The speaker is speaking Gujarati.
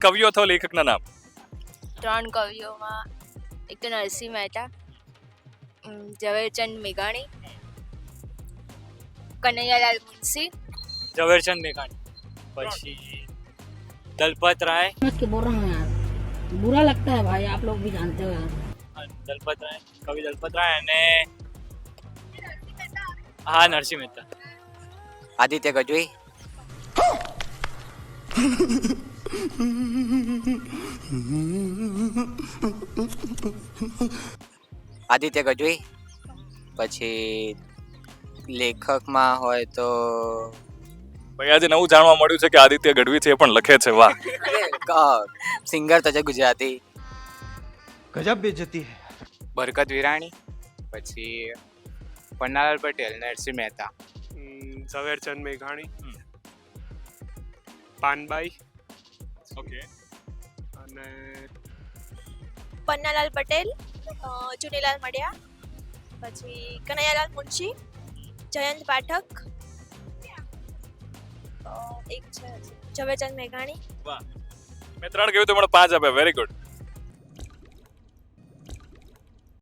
કવિઓ અથવા લેખકના નામ. 3 કવિઓમાં એક તો નરસિંહ મહેતા, ઝવેરચંદ મેઘાણી, કનૈયાલાલ મુનશી. ઝવેરચંદ મેઘાણી, પછી દલપત રાય. समझ के बोल रहा हूँ यार, बुरा लगता है भाई, आप लोग भी जानते हो यार. દલપત રાય, કવિ દલપત રાય અને હા નરસિંહ મહેતા. આદિત્ય ગજવી. આદિત્ય ગજવી. પછી લેખકમાં હોય તો ભાઈ આજે નવું જાણવા મળ્યું છે કે આદિત્ય ગઢવી છે એ પણ લખે છે. વાહ. સિંગર તો છે ગુજરાતી. ગજબ બેઇज्जती है. બરકત વિરાણી, પછી પન્નાલાલ પટેલ, નરસિંહ મહેતા. ઝવેરચંદ મેઘાણી, પાનબાઈ ઓકે. અને પન્નાલાલ પટેલ, ચુનીલાલ મડિયા, પછી કનૈયાલાલ મુનશી, જયંત પાઠક, એક છે ઝવેરચંદ મેઘાણી. મેં 3 કહ્યું તો મને 5 આપ્યા. Very good.